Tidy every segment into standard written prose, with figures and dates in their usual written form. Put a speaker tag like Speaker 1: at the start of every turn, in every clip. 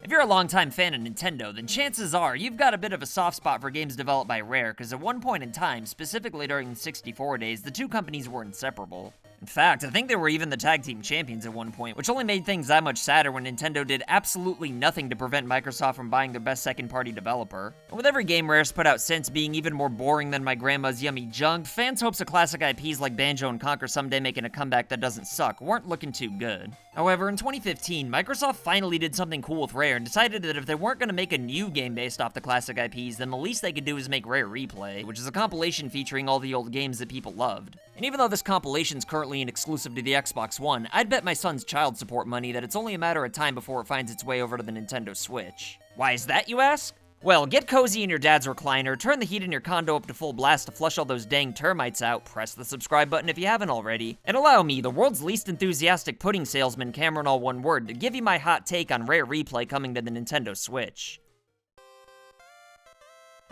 Speaker 1: If you're a longtime fan of Nintendo, then chances are you've got a bit of a soft spot for games developed by Rare, because at one point in time, specifically during the 64 days, the two companies were inseparable. In fact, I think they were even the tag team champions at one point, which only made things that much sadder when Nintendo did absolutely nothing to prevent Microsoft from buying their best second-party developer. And with every game Rare's put out since being even more boring than my grandma's yummy junk, fans' hopes of classic IPs like Banjo and Conquer someday making a comeback that doesn't suck weren't looking too good. However, in 2015, Microsoft finally did something cool with Rare and decided that if they weren't going to make a new game based off the classic IPs, then the least they could do is make Rare Replay, which is a compilation featuring all the old games that people loved. And even though this compilation's currently an exclusive to the Xbox One, I'd bet my son's child support money that it's only a matter of time before it finds its way over to the Nintendo Switch. Why is that, you ask? Well, get cozy in your dad's recliner, turn the heat in your condo up to full blast to flush all those dang termites out, press the subscribe button if you haven't already, and allow me, the world's least enthusiastic pudding salesman, CameronAllOneWord, to give you my hot take on Rare Replay coming to the Nintendo Switch.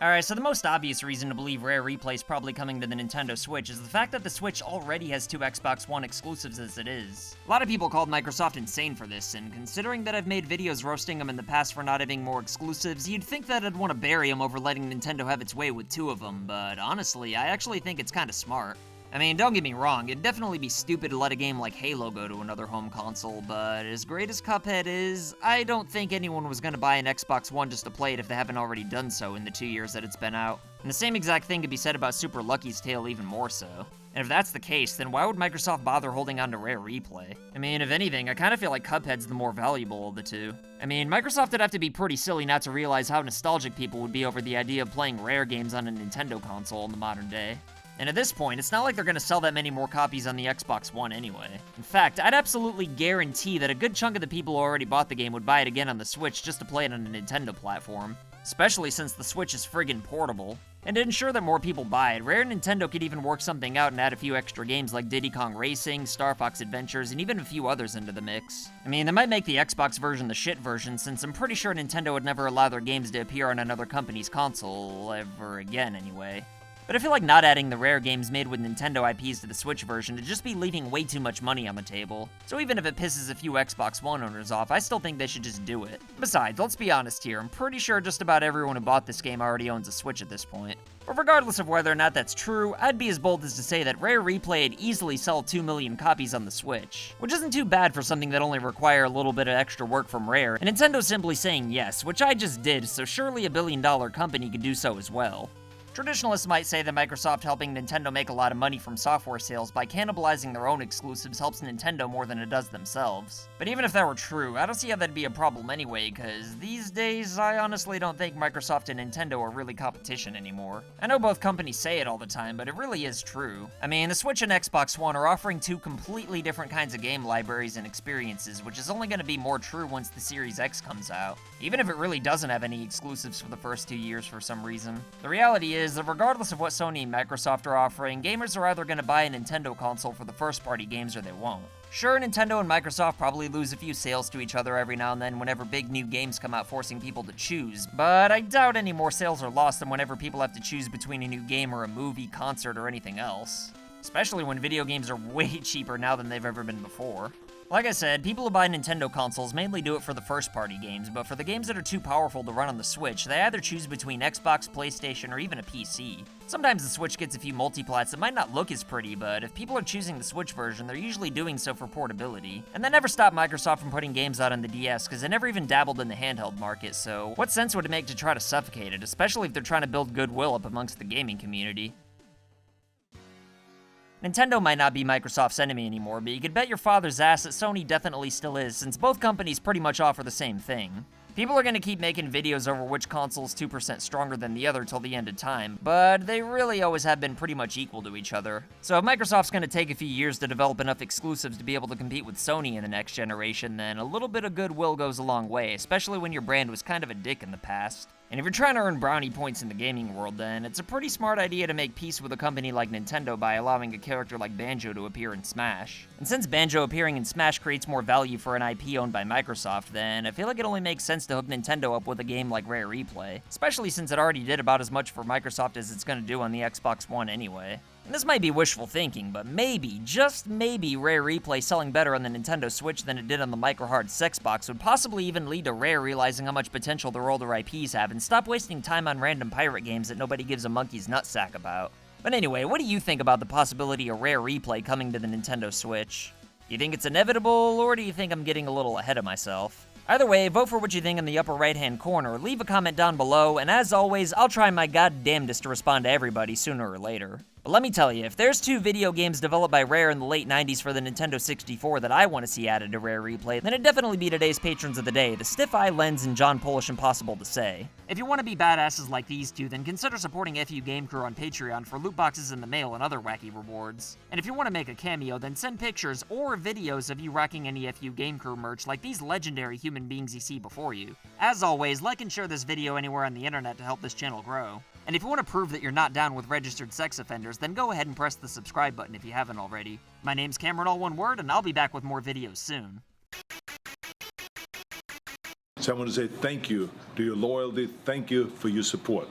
Speaker 1: Alright, so the most obvious reason to believe Rare Replay is probably coming to the Nintendo Switch is the fact that the Switch already has two Xbox One exclusives as it is. A lot of people called Microsoft insane for this, and considering that I've made videos roasting them in the past for not having more exclusives, you'd think that I'd want to bury them over letting Nintendo have its way with two of them, but honestly, I actually think it's kinda smart. I mean, don't get me wrong, it'd definitely be stupid to let a game like Halo go to another home console, but as great as Cuphead is, I don't think anyone was gonna buy an Xbox One just to play it if they haven't already done so in the 2 years that it's been out. And the same exact thing could be said about Super Lucky's Tale even more so. And if that's the case, then why would Microsoft bother holding on to Rare Replay? I mean, if anything, I kinda feel like Cuphead's the more valuable of the two. I mean, Microsoft would have to be pretty silly not to realize how nostalgic people would be over the idea of playing Rare games on a Nintendo console in the modern day. And at this point, it's not like they're gonna sell that many more copies on the Xbox One anyway. In fact, I'd absolutely guarantee that a good chunk of the people who already bought the game would buy it again on the Switch just to play it on a Nintendo platform. Especially since the Switch is friggin' portable. And to ensure that more people buy it, Rare and Nintendo could even work something out and add a few extra games like Diddy Kong Racing, Star Fox Adventures, and even a few others into the mix. I mean, they might make the Xbox version the shit version, since I'm pretty sure Nintendo would never allow their games to appear on another company's console, ever again anyway. But I feel like not adding the Rare games made with Nintendo IPs to the Switch version would just be leaving way too much money on the table. So even if it pisses a few Xbox One owners off, I still think they should just do it. Besides, let's be honest here, I'm pretty sure just about everyone who bought this game already owns a Switch at this point. But regardless of whether or not that's true, I'd be as bold as to say that Rare Replay would easily sell 2 million copies on the Switch, which isn't too bad for something that only require a little bit of extra work from Rare, and Nintendo's simply saying yes, which I just did, so surely a billion-dollar company could do so as well. Traditionalists might say that Microsoft helping Nintendo make a lot of money from software sales by cannibalizing their own exclusives helps Nintendo more than it does themselves. But even if that were true, I don't see how that'd be a problem anyway, cause these days, I honestly don't think Microsoft and Nintendo are really competition anymore. I know both companies say it all the time, but it really is true. I mean, the Switch and Xbox One are offering two completely different kinds of game libraries and experiences, which is only gonna be more true once the Series X comes out. Even if it really doesn't have any exclusives for the first 2 years for some reason. The reality is that regardless of what Sony and Microsoft are offering, gamers are either going to buy a Nintendo console for the first-party games or they won't. Sure, Nintendo and Microsoft probably lose a few sales to each other every now and then whenever big new games come out forcing people to choose, but I doubt any more sales are lost than whenever people have to choose between a new game or a movie, concert, or anything else. Especially when video games are way cheaper now than they've ever been before. Like I said, people who buy Nintendo consoles mainly do it for the first-party games, but for the games that are too powerful to run on the Switch, they either choose between Xbox, PlayStation, or even a PC. Sometimes the Switch gets a few multiplats that might not look as pretty, but if people are choosing the Switch version, they're usually doing so for portability. And that never stopped Microsoft from putting games out on the DS, because they never even dabbled in the handheld market, so what sense would it make to try to suffocate it, especially if they're trying to build goodwill up amongst the gaming community? Nintendo might not be Microsoft's enemy anymore, but you could bet your father's ass that Sony definitely still is, since both companies pretty much offer the same thing. People are gonna keep making videos over which console's 2% stronger than the other till the end of time, but they really always have been pretty much equal to each other. So if Microsoft's gonna take a few years to develop enough exclusives to be able to compete with Sony in the next generation, then a little bit of goodwill goes a long way, especially when your brand was kind of a dick in the past. And if you're trying to earn brownie points in the gaming world, then it's a pretty smart idea to make peace with a company like Nintendo by allowing a character like Banjo to appear in Smash. And since Banjo appearing in Smash creates more value for an IP owned by Microsoft, then I feel like it only makes sense to hook Nintendo up with a game like Rare Replay, especially since it already did about as much for Microsoft as it's gonna do on the Xbox One anyway. And this might be wishful thinking, but maybe, just maybe, Rare Replay selling better on the Nintendo Switch than it did on the Microhard Sexbox would possibly even lead to Rare realizing how much potential their older IPs have and stop wasting time on random pirate games that nobody gives a monkey's nutsack about. But anyway, what do you think about the possibility of Rare Replay coming to the Nintendo Switch? Do you think it's inevitable, or do you think I'm getting a little ahead of myself? Either way, vote for what you think in the upper right-hand corner, leave a comment down below, and as always, I'll try my goddamnedest to respond to everybody sooner or later. But let me tell you, if there's 2 video games developed by Rare in the late 90s for the Nintendo 64 that I want to see added to Rare Replay, then it'd definitely be today's patrons of the day, the Stiff Eye Lens and John Polish Impossible to Say. If you want to be badasses like these two, then consider supporting FU Game Crew on Patreon for loot boxes in the mail and other wacky rewards. And if you want to make a cameo, then send pictures or videos of you rocking any FU Game Crew merch like these legendary human beings you see before you. As always, like and share this video anywhere on the internet to help this channel grow. And if you want to prove that you're not down with registered sex offenders, then go ahead and press the subscribe button if you haven't already. My name's CameronAllOneWord, and I'll be back with more videos soon.
Speaker 2: So I want to say thank you to your loyalty, thank you for your support.